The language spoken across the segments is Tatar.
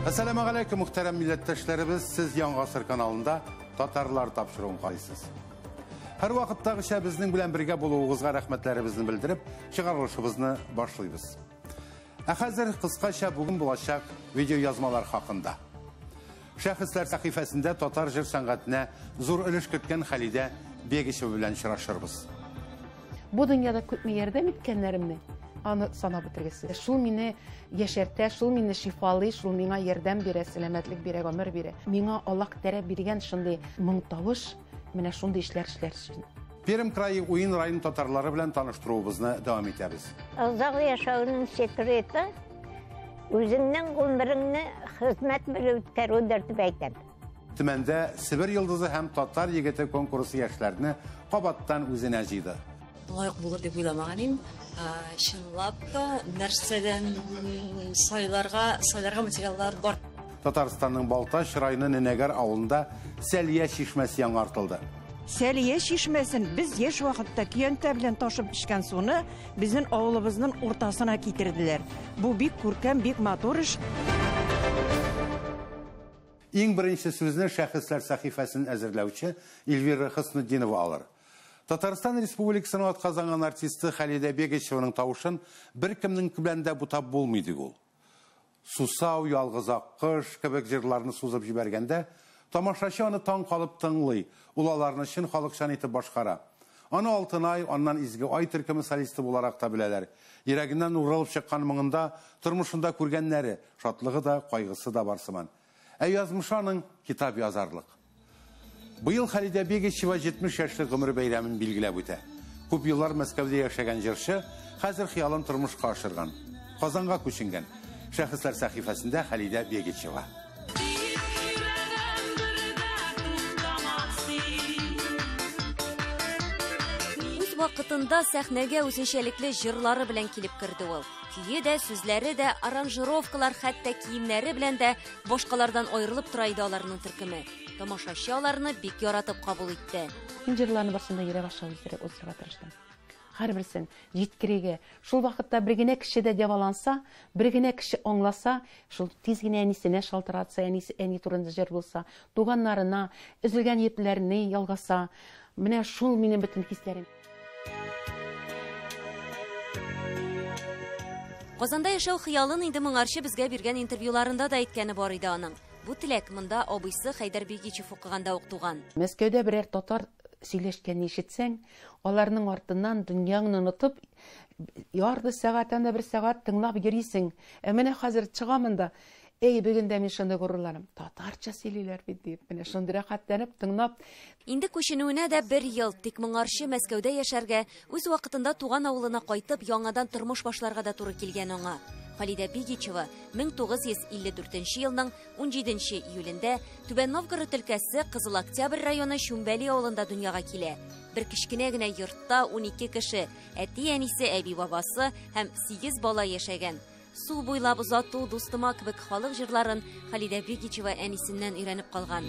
Assalamu alaikum muhterem milletteşlerimiz, siz Yan Asır kanalında Tatarlar tapşırığın kayısız. Her vakittagıça bizning bilen birge buluğunuzga rahmetlerimizni bildirip, çıkarılışımızını başlayız. Hazır kıskaça bugün bulaşak video yazmalar hakkında. Şahıslar sahifesinde Tatar jır sanatına zor ülüş kütken Halide Begişev bilen şıraşırız. Bu dünyada kötme yerde mitkenlerimni anı sana bitirgesi. Şul mini yeşerte, şul mini şifalı, şul mina yerden bire, selametlik bire, ömür bire. Mina Allah tere birgen şundi mıngtavuş, mine şundi işler. Perm krayı Uyun rayın Tatarları bilen tanıştıruvuzunu devam ederiz. Azaq yaşağının sekreti, özünün ömrünü hizmet bir ödürtüp aytadi. Tümende Sibir Yıldızı hem Tatar Yigiti konkursu yaşlarını qabattan özüne acıydı. Layık bulur dep uylamaganım. Şınlap da нәрседен saylarga материаллар бар. Tatarstan'ın Baltaş rayının Nenegar avlunda Seliye şişmesi yanartıldı. Seliye şişmesin biz yaş vakitte kiyente bilen taşıp pişken sonu bizim avlumuzun ortasına getirdiler. Bu bir kurken, bir motor iş. En birinci sözünü Şahıslar sahifesinin əzirləvçi Elvira Hısnıddinova alır. Tataristan Respublikası'nın at kazanan artisti Halide Begişev'nin tavuşun bir kimnin kiblende bu tab bulmaydı ol. Susav, yalgızak, kış, köpek jırlarını suzup jibergende, tamaşaşı onu tan kalıp tınlay, ulalarını şın halıkşan eti başkara. Onu altın ay, ondan izgi ay türkümü solisti olarak da bileler. Yüreğinden uğralıp çıkan mığında, turmuşunda kurgenleri, şatlığı da, kaygısı da barsıman. Yazmışanın kitap yazarlık. Bu yıl Halide Begişeva 70 yaşlı ömrü beyramını bilgilep öte. Köp yıllar Moskvada yaşayan jırşı, hazır xiyalın turmuş kaşırgan, Kazanğa köçingen. Şahıslar sahifesinde Halide Begişeva. Üz vaqtında səhnəgə özünşəlikli jırları bilen kilip kirdi ol. Küyü de, sözleri de, aranjirovkalar, hatta kiyimleri bilen de boşkalardan ayrılıp turaydı alarının türkümü. Tamaşaşyalarını bik yaratıp kabul etti. Jırlarını başında yere başa özürge tırıştım. Her birsin jitkirege, şul vakitta birgine kişi de devalansa, birgine kişi onlasa, şul tizgine enisine şaltıratsa, eni turunda jır bulsa, tuğanlarına, üzülgen yetlerini yalgasa, mine şul minin bütün hislerim. Qozanda yaşau xiyalın indi mыңарчы bizge birgen intervyularında da etkeni var idi anın. Bu tilek mında obisi Haydar Begişev okuğanda oktuğan. Moskvada birer Tatar söyleşkenini işitsen, onlarının ardından dünyanı unutup, yardı saatında bir saat tınlap yürüysen, mene hazır çıgamında, ey bugün de men şunda görürlerim. Tatarça söylerler deyip, mene şundira katlanıp tınlap. Indi köşününe de bir yıl tik мыңарчы Moskvada yaşarga, öz vaqtında tuğan avlına qaytıp yangadan turmuş başlarga da turı kilgen ona. Halide Begişeva 1954 yılının 17 iyulinde Tüben Novgorod ülkesi Kızıl Oktyabr rayonu Şumbeli avlında dünyaya kile. Bir kişkine gine yurtta 12 kişi, eti enisi ebi babası hem 8 bala yaşagan. Su boylap uzattığı dostuma kibik halık jırların Halide Begişeva enisinden öğrenip kalgan.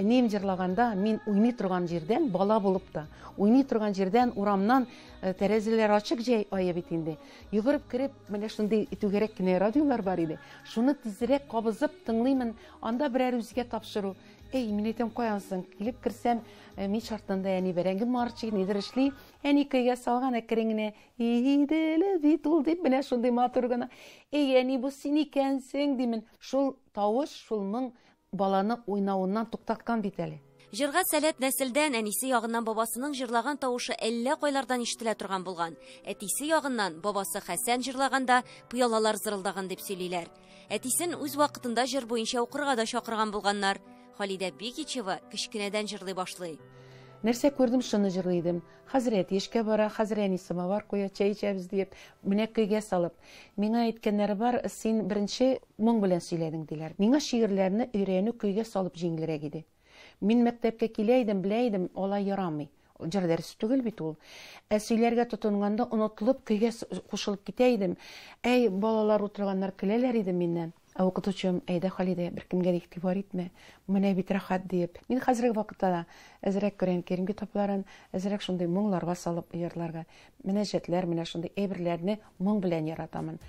Neyim jırlaganda men uynay turgan жерден bala bulup da, uynay turgan жерден uramdan tereziler açık jay ayı bitindi. Yugurip kirip, mene şunday tügerek kine radyolar var idi. Şunu tizirek kabızıp tınlayman, anda birer üzüge tapşırı. Ey, minetem koyansın, kilip kirsem, mi şartında yani berengin marçı nedir işli, yani kıyga salgan ekkerengine, idele bitul deyip, mene şunday maturgana. Ey, yani bu seni kensen demin, şul tavuş, şul mın, balаны oynauından tuktatkan biteli. Jırga Sәләт нәселдән әнисе ягыннан babasының jırlagan тавышы әллә кайлардан ишетелә торган булган. Әтисе ягыннан babası Хәсән jırлаганда пыялалар зырылдаган дип сөйлиләр. Әтисен үз вакытында jыр буенча укырга да чакырган булганнар. Халидә Begişeva кичкенәдән jырлый башлый. Нәрсә күрдем, шуны җырлыйдым. Хәзрәт ешкә бара, хәзер әнисемә бар, куя чәй эчәбез дип, менә көйгә салып. Миңа әйткәннәре бар, син беренче моң белән сөйләдең диләр. Миңа шигырьләрне өйрәнү көйгә салып җиңелрәк иде. Мин мәктәпкә киләйдем, беләйдем, алай ярамый. Җыр дәресе түгел бит ул. Сөйләргә тотынганда онытылып көйгә кушылып китә идем. Әй, балалар утырганнар көләләр иде миннән. Укытучым, әйдә Халида, беркемгә дә игътибар итмә. Менә бит рәхәт дип. Мин хәзерге вакытта да әзрәк Коръән Кәрим китапларын, әзрәк шундый моңларга салып йырларга, мөнәҗәтләр, менә шундый әйберләрне моң белән яратамын.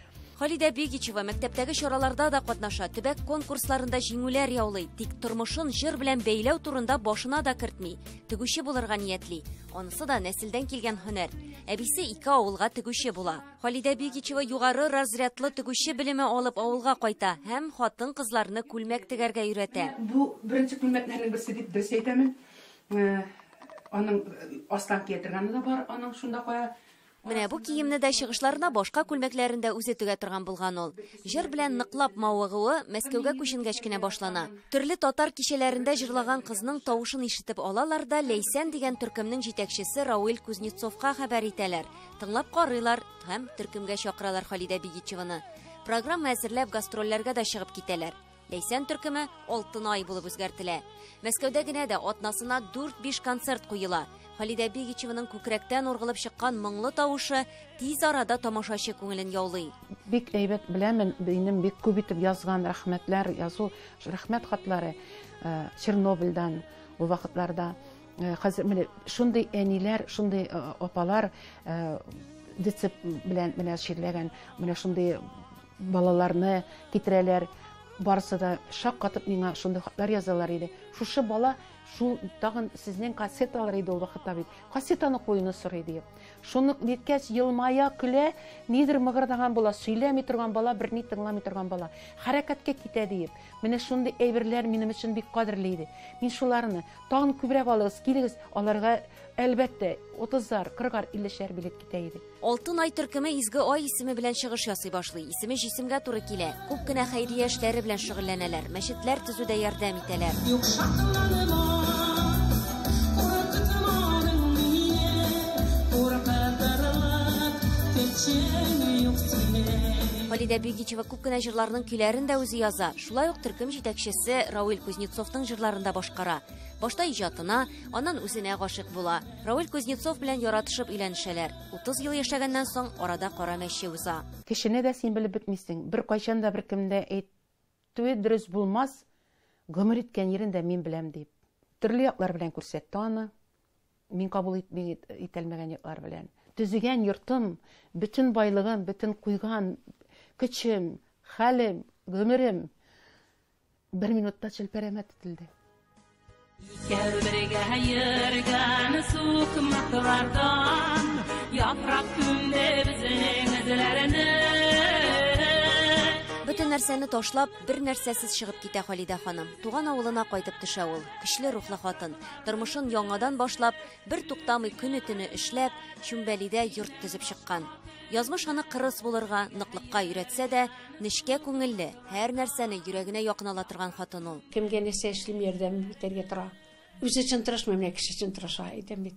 Халида Бигичева мәктәптәге чараларда да катнаша, төбәк конкурсларында җиңүләр яулый, тик тормышын җыр белән бәйләү турында башына да кертми. Тегүче булырга ниятли. Анысы да нәселдән килгән һөнәр. Әбисе 2 авылга тегүче була. Халида Бигичева югары разрядлы тегүче белеме алып авылга кайта һәм хатын-кызларны күлмәк тегәргә өйрәтә. Бу беренче күлмәкләрнең берсе дип дөрес әйтәмен. Аның астан киятергәне дә бар, аның шунда кая. Менә бу киемне дә чыгышларына башка күлмәкләрендә үзе тегә торган булган ул. Җыр белән ныклап мавыгуы Мәскәүгә күченгәч кенә башлана. Төрле татар кичәләрендә җырлаган кызның тавышын ишетеп алалар да Ләйсән дигән төркемнең җитәкчесе Рауил Кузнецовка хәбәр итәләр. Тыңлап карыйлар һәм төркемгә чакыралар Халида Бигичеваны. Программа әзерләп гастрольләргә дә чыгып китәләр. Ләйсән төркеме Алтын ай булып үзгәртелә. Мәскәүдә генә дә атнасына 4-5 концерт куела. Халида Бигичеваның күкрәктән ургылып чыккан моңлы тавышы тиз арада тамашачы күңелен яулый. Бик әйбәт беләмен, минем бик күп итеп язган рәхмәтләр, язу рәхмәт хатлары Чернобыльдан ул вакытларда. Хәзер менә шундый әниләр, шундый апалар дисцип белән менә ширләгән, менә шундый балаларны китерәләр. Барысы да шаккатып миңа шундый хатлар язалар иде. Шушы бала шул тагын сезнең кассеталар иде ул вакытта бит. Кассетаны куюны сорый дип. Шуны ниткәч елмая көлә, нидер мыгырдаган була, сөйләми торган бала, берни тыңламый торган бала. Хәрәкәткә китә дип. Менә шундый әйберләр минем өчен бик кадерле иде. Мин шуларны тагын күбрәк алыгыз, килегез, аларга әлбәттә 30-ар, 40-ар, 50-шәр билет китә иде. Алтын ай төркеме изге ай исеме белән чыгыш ясый башлый. Исеме җисемгә туры килә. Күп кенә хәйрия эшләре белән шөгыльләнәләр, мәчетләр төзүдә ярдәм итәләр. Халида Бигичева күп кенә җырларның көйләрен дә үзе яза. Шулай ук төркем җитәкчесе Рауил Кузнецовның җырларында башкара. Башта иҗатына, аннан үзенә гашык була. Рауил Кузнецов белән яратышып өйләнешәләр. 30 ел яшәгәннән соң арада кара мәче уза. Кешене дә син белеп бетмисең. Бер кайчан да беркемдә әйтүе дөрес булмас, гомер иткән yerендә мин беләм дип. Төрле яклар белән күрсәтте аны. Мин кабул итәлмәгән яклар белән. Төзегән йортым, bütün байлыгым, bütün куйган көчем, хәлем, гомерем 1 минутта челпәрәмә тетелде. Кәрбергә йөргән сукмаклардан яфрак күнде безнең эзләрне. Бүтән нәрсәне ташлап, бер нәрсәсез чыгып китә Халида ханым. Туган авылына кайтып төшә ул. Көчле рухлы хатын. Тормышын яңадан башлап, бер туктамый көне-төне эшләп, Шүмбәлидә йорт төзеп чыккан. Язмыш аны кырыс булырга, ныклыкка өйрәтсә дә, нечкә күңелле, һәр нәрсәне йөрәгенә якынала торган хатын ул. Кемгә нәрсә эшлим ярдәм итәргә тора. Үзе өчен тырышмый, менә кеше өчен тырыша әйтәм бит.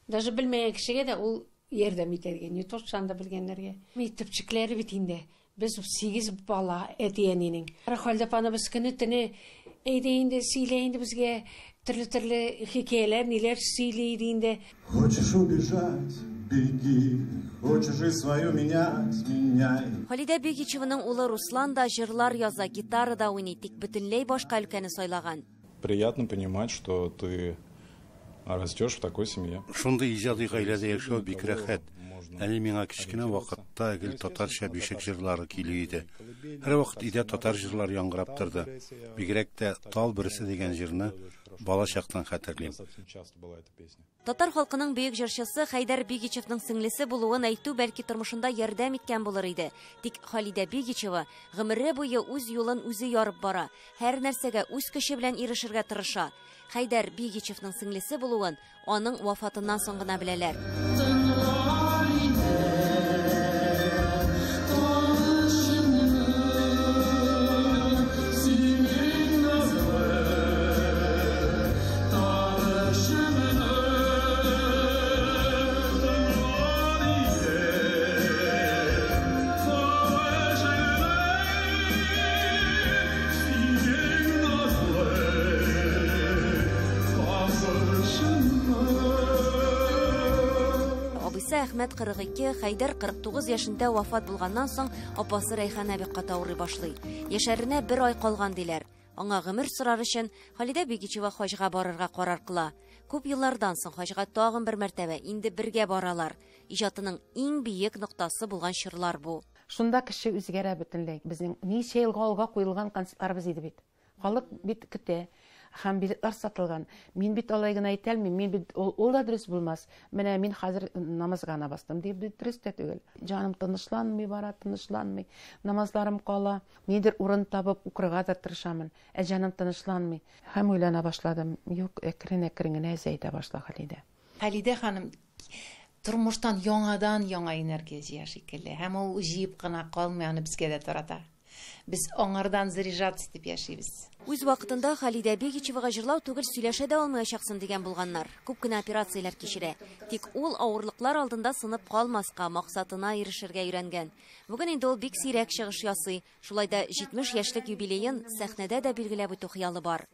Даже белмәгән кешегә дә ул ярдәм итәргә, не тошчанда белгәннәргә. Мәктәпчекләре бит инде. Без 8 бала әтиәнинең. Халда паныбыз көне-төне әйдә инде сөйлә инде безгә төрле хикәяләр, ниләр сөйләйди инде. Хочешь убежать, беги, хочешь свою менять, меняй. Халида Бигичеваның улы Руслан да җырлар яза, гитара да уйный, тик бөтенләй башка өлкәне сайлаган. Приятно понимать, что ты растешь в такой семье. Шундый иҗади гаиләдә яшәү бик рәхәт. Әни миңа кичкенә вакытта гел татарча бишек җырлары килә иде. Һәр вакыт өйдә татар җырлары яңгырап торды. Бигрәк тә Тал берсе дигән җырны бала чактан хәтерлим. Татар халкының бөек җырчысы Хайдар Бигичевның сеңлесе булуын әйтү бәлки тормышында ярдәм иткән булыр иде. Тик Халида Бигичева гомере буе үз юлын үзе ярып бара. Һәр нәрсәгә үз көче белән ирешергә тырыша. Хайдар Бигичевның сеңлесе булуын аның вафатыннан соң гына беләләр. Гайса Әхмәт 42, Хәйдәр 49 яшендә вафат булганнан соң, апасы Рәйхан әби катаурый башлый. Яшәренә 1 ай калган диләр. Аңа гомер сорар өчен Халидә Бигичева хаҗга барырга карар кыла. Күп еллардан соң хаҗга тагын бер мәртәбә инде бергә баралар. Иҗатының иң биек ноктасы булган чырлар бу. Шунда кеше үзгәрә бөтенләй. Безнең ничә елга алга куелган концертларыбыз иде бит. Халык бит көтә. Һәм билетлар сатылган. Мин бит алай гына әйтәлмим, мин бит ул да дөрес булмас. Менә мин хәзер намазга гына бастым дип дөрес тә түгел. Җаным тынычланмый бара, тынычланмый. Намазларым кала. Нидер урын табып укырга да тырышамын. Ә җаным тынычланмый. Һәм уйлана башладым. Юк, әкрен-әкрен генә әйтә башла Халидә. Халидә ханым тормыштан яңадан яңа энергия җыя шикелле. Һәм ул җыеп кына калмый, аны безгә дә тарата. Без аңардан заряжаться дип яшибез. Үз вакытында Халидә Бигичевага җырлау түгел сөйләшә дә алмаячаксың дигән булганнар. Күп кенә операцияләр кичерә. Тик ул авырлыклар алдында сынып калмаска, максатына ирешергә өйрәнгән. Бүген инде ул бик сирәк чыгыш ясый. Шулай да 70 яшьлек юбилеен сәхнәдә дә билгеләп үтү хыялы бар.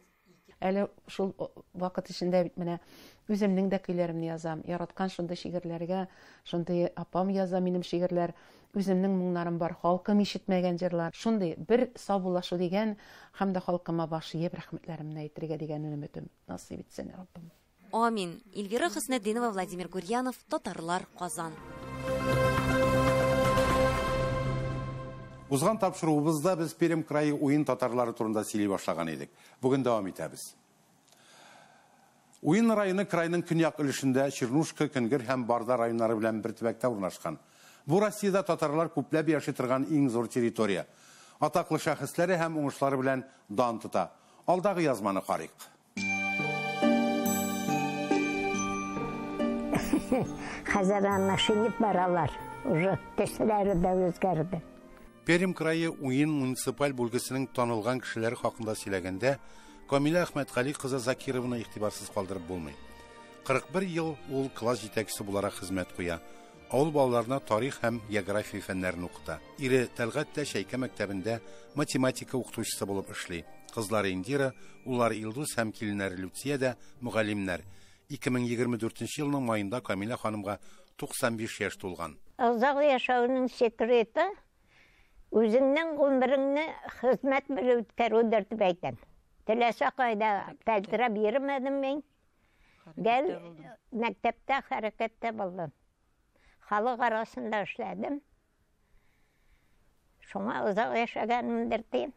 Әле шул вакыт эчендә бит менә үземнең дә көйләремне язам. Яраткан шундый шигырьләргә, шундый апам яза минем шигырьләр. Үземнең моңнарым бар, халкым ишетмәгән җырлар. Шундый бер саубулашу дигән һәм дә халкыма башы еб рәхмәтләремне әйтергә дигән өмитем насыйп итсен Раббым. Амин. Эльвира Хөснетдинова, Владимир Гурьянов, Татарлар, Казан. Узган тапшыруыбызда без Пермь крайы уен татарлары турында сөйли башлаган идек. Бүген дәвам итәбез. Уен районы крайның көньяк өлешендә Чернушка, Көнгер һәм Барда районнары белән бер төбәктә урнашкан. Бу Россиядә татарлар күпләп яши торган иң зур территория. Атаклы шәхесләре һәм уңышлары белән дан тота. Алдагы язманы карыйк. Хәзер анашынып баралар. Уже төсләре дә үзгәрде. Пермь крайы уен муниципаль бүлгесенең танылган кешеләре хакында сөйләгәндә, Камилә Әхмәтгали кызы Закированы игътибарсыз калдырып булмый. 41 ел ул класс җитәкчесе буларак хезмәт куя. Авыл балаларына тарих һәм география фәннәрен укыта. Ире Тәлгать тә Шәйкә мәктәбендә математика укытучысы булып эшли. Кызлары Индира, улар Илдус һәм киленнәре Люция дә мугаллимнәр. 2024 елның майында Камилә ханымга 95 яшь тулган. Озак яшәүнең секреты үзеңнең гомереңне хезмәт белән үткәрүдер дип әйтәм. Теләсә кайда тәлтирә бирмәдем мин. Гел мәктәптә хәрәкәттә булдым. Халык арасында эшләдем. Шуңа озак яшәгәнмендер дим.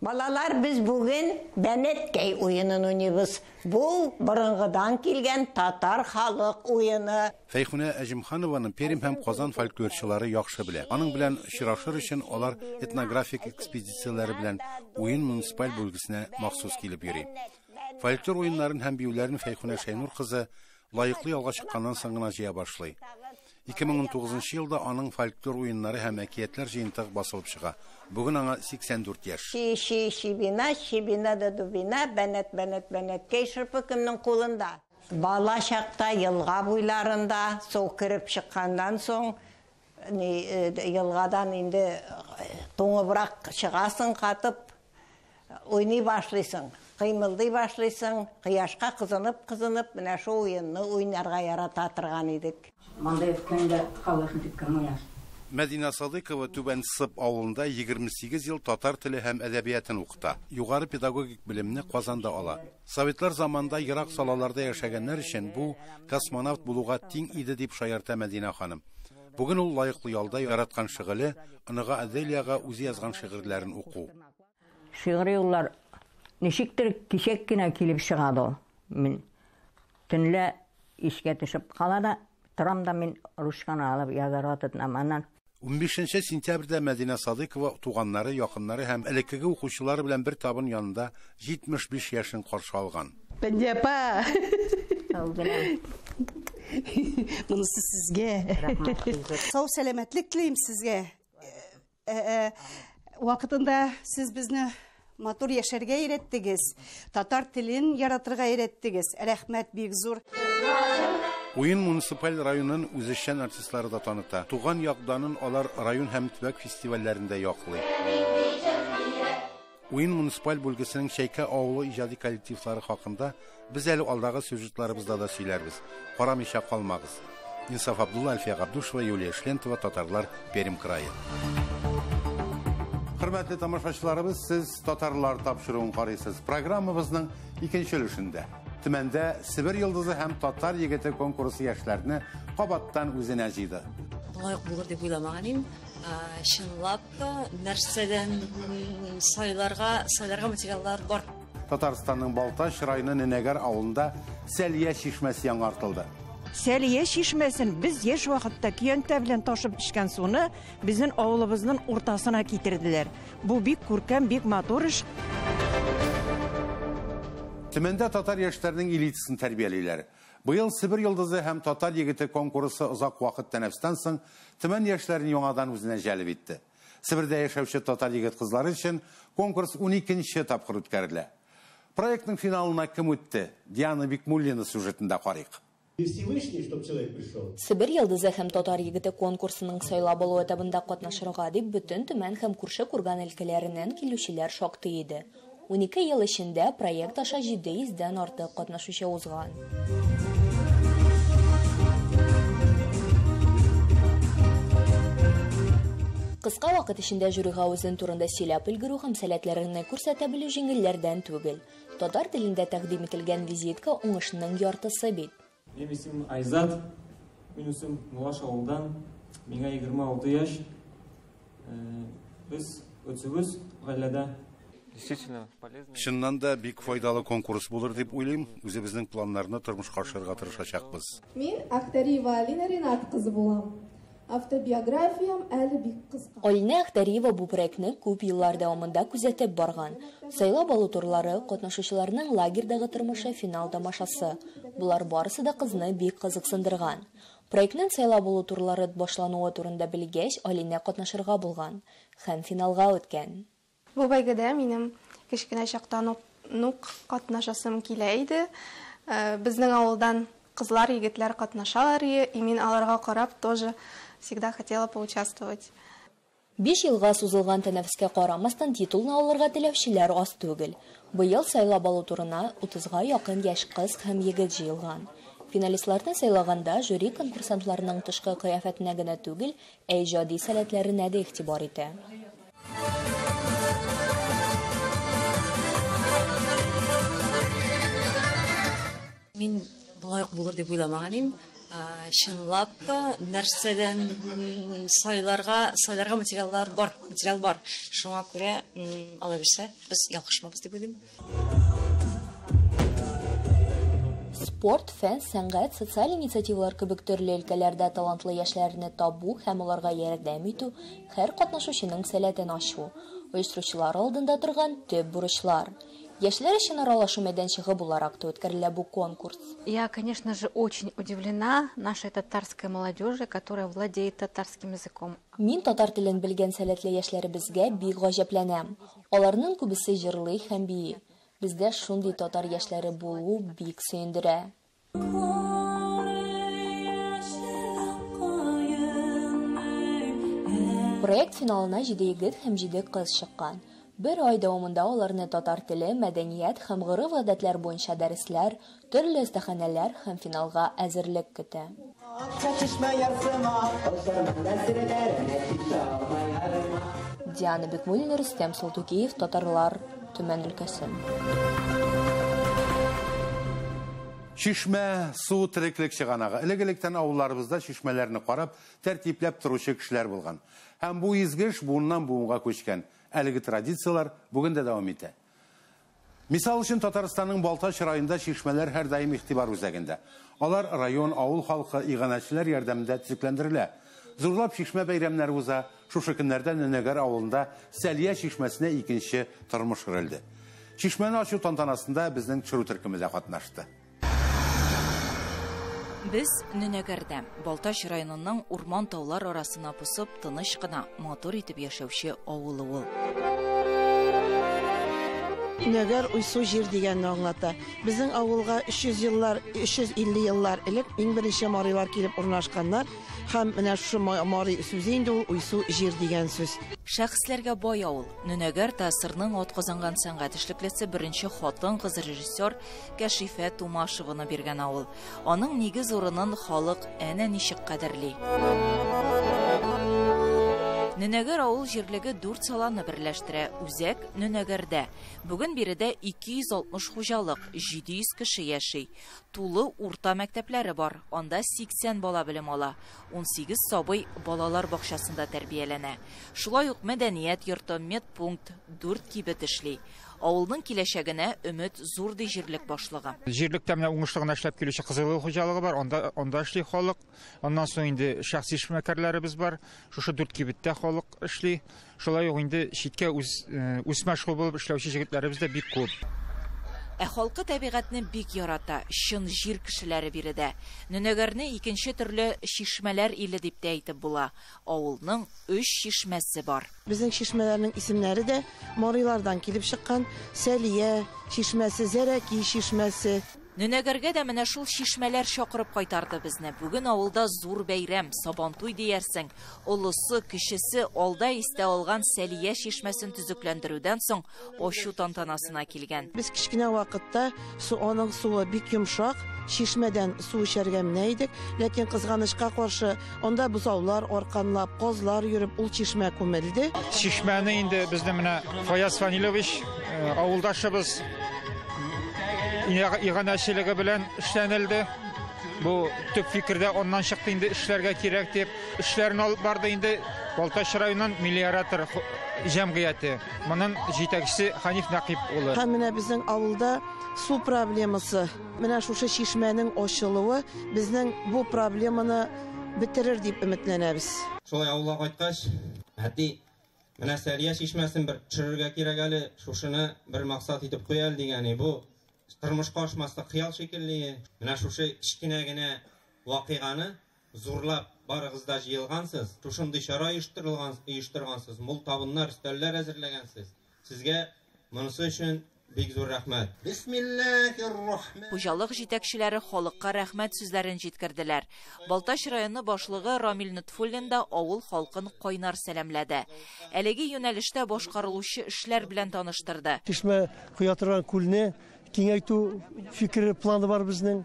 Балалар, biz бүген Бәнәткәй уенын уйныйбыз. Бу борынгыдан килгән татар халык уены. Фәйхүнә Әҗимханованың Пермь һәм Казан фольклорчылары яхшы белә. Аның белән очрашыр өчен алар этнографик экспедицияләре белән уен муниципаль бүлгесенә махсус килеп йөри. Фольклор уеннарын һәм биюләрен Фәйхүнә Шәйнур кызы лаеклы ялга чыкканнан соң гына җыя башлый. 2019 елда аның фольклор уеннары һәм әкиятләр җыентыгы басылып чыга. Бүген аңа 84 яшь. Шибина да дубина, бәнәт кешерпе кемнең кулында. Бала чакта елга буйларында су кирип чыккандан соң елгадан инде туңыбрак чыгасың катып уйный башлыйсың. Кыймылдый башлыйсың, кыяшка кызынып, менә шу уенны уйнарга ярата торган идек. Мәдинә Садыкова Түбән Сып авылында 28 ел татар теле һәм әдәбиятын укыта. Югары педагогик белемне Казанда ала. Советлар заманда ерак салаларда яшәгәннәр өчен бу космонавт булуга тиң иде дип шаярта Мәдинә ханым. Бүген ул лаеклы ялда яраткан шигыле, аныга Аделияга үзе язган шигырьләрен уку. Шигырь юллар ничектер кичек кенә килеп чыгады. Мин төнлә ишкә төшеп кала да торам да мин ручканы алып язарга тотынам. Аннан 15 сентябрьдә Мәдинә Садыкова туганнары, якыннары һәм элеккеге укучылары белән бер табын янында 75 яшен каршы алган. Пәнҗәпа. Монысы сезгә. Сау сәламәтлек телим сезгә. Вакытында сез безне матур яшәргә өйрәттегез. Татар телен яратырга өйрәттегез. Рәхмәт бик зур. Уен муниципаль районын үзешчән артистлары да таныта. Туган якданын алар район һәм төбәк фестивальләрендә яклый. Уен муниципаль бүлгесенең Шәйкә авылы иҗади коллективлары хакында без әле алдагы сюжетларыбызда да сөйләрбез. Карамыйча калмагыз. Инсаф Абдулла, Альфия Габдушева, Юлия Шлентова, Татарлар, Пермь крайы. Hürmetli tamaşaçılarımız, siz Tatarlar tapşırığın qarayısız. Programımızın ikinci ülüşünde. Tümende Sibir Yıldızı hem Tatar Yigiti konkursu yaşlarını qabattan özüne jıydı. Лайық болыр деп ойламағаным. Шынлап нәрседен сайларға материалдар бар. Tatarstan'ın Baltaş rayının Nenegar avlunda Seliye şişmesi yanartıldı. Сәлия шишмәсен без еш вакытта көянтә белән ташып пешкән суны безнең авылыбызның уртасына китерделәр. Бу бик күркәм, бик матур эш. Tümende Tatar yaşlarının elitisini terbiyeliler. Bu yıl Sibir Yıldızı hem Tatar Yigiti konkursu uzak vakit tenefsten soň tümen yaşlarını yonadan özüne jelib etdi. Sibirde yaşavçı Tatar Yigit kızları için konkurs 12-nji tapkır ötkärdi. Proyektin finalına kim ötdi? Diana Bikmullина сюжетinde qarayıq. Сибир Йылдызы һәм Татар егете конкурсының сайла болу этабында катнашырга дип бүтән төмән һәм күрше курган өлкәләреннән килүчеләр шактый иде. 12 ел эчендә проект аша 700-дән артык катнашучы узган. Кыска вакыт эчендә жюрига үзен турында сөйләп өлгерү һәм сәләтләрен күрсәтә белү җиңелләрдән түгел. Татар телендә тәкъдим ителгән визитка уңышның яртысы бит. Benim isim Ayzat, minusum Mulaş Avuldan, mingə 26 yaş. Biz ötübüz gailede. Şundan da bik faydalı konkurs bulur deyip uyluyum. Özümüzün planlarını turmuşqa aşırıga tırışacaqbız. Мен Ақтариева Алина Ринат кызы булам. Автобиографиям әле бик кыска. Алина Ақтариева бу проектны күп еллар дәвамында күзәтеп барган. Сайлап алу турлары, катнашучыларның лагердагы тормышы, финал тамашасы. Булар барысы да кызны бик кызыксындырган. Проектның сайлап алу турлары башлануы турында белгәч, Алина катнашырга булган һәм финалга үткән. Бу бәйгедә минем кечкенә чактан ук катнашасым килә иде. Безнең авылдан кызлар, егетләр катнашалар, и мин аларга карап тоже всегда хотела поучаствовать. 5 елга сузылган тәнәфескә карамастан титулны алырга теләүчеләр аз түгел. Быел сайлап алу турына 30-га якын яшь кыз һәм егет җыелган. Финалистларны сайлаганда жюри конкурсантларның тышкы кыяфәтенә генә түгел, иҗади сәләтләренә дә игътибар итә. Мин лайық болыр деп ойламағаным. Шынлап нәрседен сайларға материал бар. Шуңа күрә ала берсә, без ялгышмабыз дип уйлыйм. Спорт, фән, сәнгать, социаль инициативалар кебек төрле өлкәләрдә талантлы яшьләрне табу һәм аларга ярдәм итү һәр катнашучының сәләтен ачу. Оештыручылар алдында торган төп бурычлар. Яшьләр өчен аралашу мәйданчыгы буларак та үткәрелә бу конкурс. Я, конечно же, очень удивлена нашей татарской молодежи, которая владеет татарским языком. Мин татар телен белгән сәләтле яшьләребезгә бик гаҗәпләнәм. Аларның күбесе җырлый һәм бии. Бездә шундый татар яшьләре булу бик сөендерә. Проект финалына 7 егет һәм 7 кыз чыккан. Бер ай дәвамында аларны татар теле, мәдәният һәм гореф-гадәтләр буенча дәресләр, төрле остаханәләр һәм финалга әзерлек көтә. Диана Бикмуллина, Рөстәм Салтукеев, Татарлар, Төмән өлкәсе. Шишмә су тереклек чыганагы. Элек-электән авылларыбызда шишмәләрне карап, тәртипләп торучы кешеләр булган. Һәм бу изгеш буыннан буынга күчкән. Әлеге традициялар бүген дә дәвам итә. Мисал өчен Татарстанның Балтач районында шишмәләр һәр даим игътибар үзәгендә. Алар район, авыл халкы, иганәчеләр ярдәмендә төзекләндерелә. Зурлап шишмә бәйрәмнәре уза. Шушы көннәрдә Ненегар авылында Сәлия шишмәсенә икенче тормыш күрелде. Шишмәне ачу тантанасында безнең төшерү төркеме дә катнашты. Без Ненегәрдә, Балтач районының урман таулар арасына посып, тыныч кына, матур итеп яшәүче авылы ул. Нөгәр уйсу җир дигәнне аңлата. Безнең авылга 350 еллар элек иң беренче марилар килеп урнашканнар һәм менә шушы мари сүзе инде ул уйсу җир дигән сүз. Шәхесләргә бай авыл. Нөнәгәр тәсирнең атказанган сәнгать эшлеклесе беренче хатын-кыз режиссер Кәшифә Тумашеваны биргән авыл. Аның нигез урынын халык әнә ничек кадерли. Нөнәгәр авыл җирлеге 4 саланы берләштерә. Үзәк Нөнәгәрдә. Бүген биредә 260 хуҗалык, 700 кеше яши. Тулы урта мәктәпләре бар. Анда 80 бала белем ала. 18 сабый балалар бакчасында тәрбияләнә. Шулай ук мәдәният йорты, медпункт, 4 кибет эшли. Авылның киләчәгенә өмет зур ди җирлек башлыгы. Җирлектә менә уңышлы гына эшләп килүче кызылы хуҗалыгы бар. Анда эшли халык. Аннан соң инде шәхси эшмәкәрләребез бар. Шушы 4 кибеттә халык эшли. Шулай ук инде читкә үз мәшгуль булып эшләүче җегетләребез дә бик күп. Ә халкы табигатьне бик ярата, чын җир кешеләре биредә. Нөнәгәрне икенче төрле чишмәләр иле дип тә әйтеп була. Авылның 3 чишмәсе бар. Безнең чишмәләрнең исемнәре дә марилардан килеп чыккан. Сәлия чишмәсе, Зәрәки чишмәсе. Нөнәгәргә дә менә шул чишмәләр чакырып кайтарды безне. Бүген авылда зур бәйрәм, Сабантуй диярсең. Улысы, кечесе алда истә алган Сәлия чишмәсен төзекләндерүдән соң ачу тантанасына килгән. Без кичкенә вакытта аның суы бик йомшак, чишмәдән су эчәргә менә идек, ләкин кызганычка каршы анда бузаулар арканлап, казлар йөреп ул чишмә күмелде. Чишмәне инде безне менә Фаяз Фанилович авылдашыбыз иганәчелеге белән эшләнелде. Бу төп фикердә оннан чыкты инде эшләргә кирәк дип. Эшләрне алып барды инде Балтач районының миллиоратор җәмгыяте. Моның җитәкчесе Ханиф Нақип улы. Һәм менә безнең авылда су проблемасы, менә шушы чишмәнең ачылуы безнең бу проблеманы бетерер дип өметләнәбез. Шулай авылга кайткач, әти менә Сәлия чишмәсен бер төшерергә кирәк әле, шушыны бер максат итеп куял дигән. Бу тормышка ашмаслык хыял шикелле. Менә шушы кичкенә генә вакыйганы зурлап барыгыз да җыелгансыз. Шушындый чара оештыргансыз. Мул табыннар, өстәлләр әзерләгәнсез. Сезгә монысы өчен бик зур рәхмәт. Бисмиллаһир-рахман. Хуҗалык җитәкчеләре халыкка рәхмәт сүзләрен җиткерделәр. Балтач районы башлыгы Рамил Нутфуллин да авыл халкын кайнар сәламләде. Әлеге юнәлештә башкарылучы эшләр белән таныштырды. Чишмә куя торган күлне киңәйтү фикере планы бар безнең.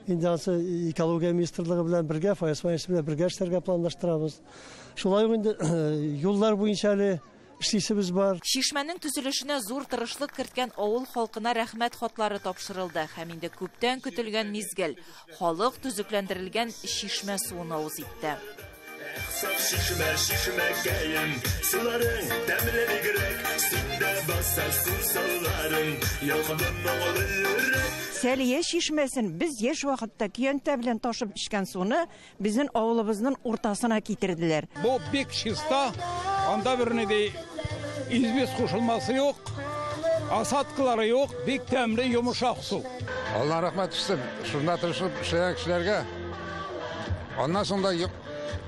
Инде ансы экология министрлыгы белән бергә, Фаяз белән бергә эшләргә планлаштырабыз. Шулай ук инде юллар буенча әле эшлисебез бар. Чишмәнең төзелешенә зур тырышлык керткән авыл халкына рәхмәт хатлары тапшырылды һәм инде күптән көтелгән мизгел халык төзекләндерелгән чишмә суына үз итте. Şişmekeyim suların demleri girek Sinde basar su salların Yakınım oğlu yürek Сәлия чишмәсен без яшь вакытта көянтә белән ташып эчкән суны безнең авылыбызның уртасына китерделәр. Бу бик чиста, анда берне дә избес кушылмасы юк, асаткалары юк, бик тәмле йомшак су. Алла рәхмәт итсен, шунда тырышып эшләгән кешеләргә. Аннан соң да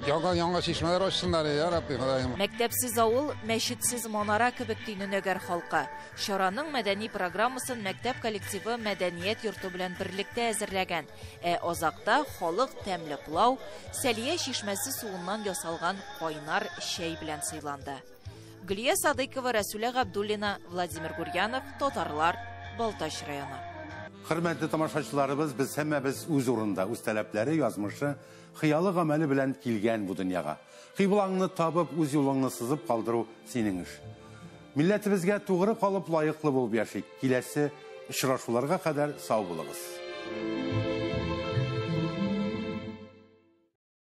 яңа чишмәләр ачсыннар, я Рабби Ходаем. Мәктәпсез авыл, мәчетсез манара кебек ди Нөнәгәр халкы. Шараның мәдәни программасын мәктәп коллективы мәдәният йорты белән берлектә әзерләгән. Азакта халык тәмле пылау, Сәлия чишмәсе суыннан ясалган кайнар чәй белән сыйланды. Гөлия Садыкова, Рәсүлә Габдуллина, Владимир Гурьянов, Татарлар, Балтач районы. Хөрмәтле тамашачыларыбыз, без һәммәбез үз урында, үз таләпләре, язмышы, хыялы гамәле белән килгән бу дөньяга. Кыйблаңны табып, үз юлыңны сызып калдыру синең эш. Милләтебезгә тугры калып лаеклы булып яшик. Киләсе очрашуларга кадәр сау булыгыз.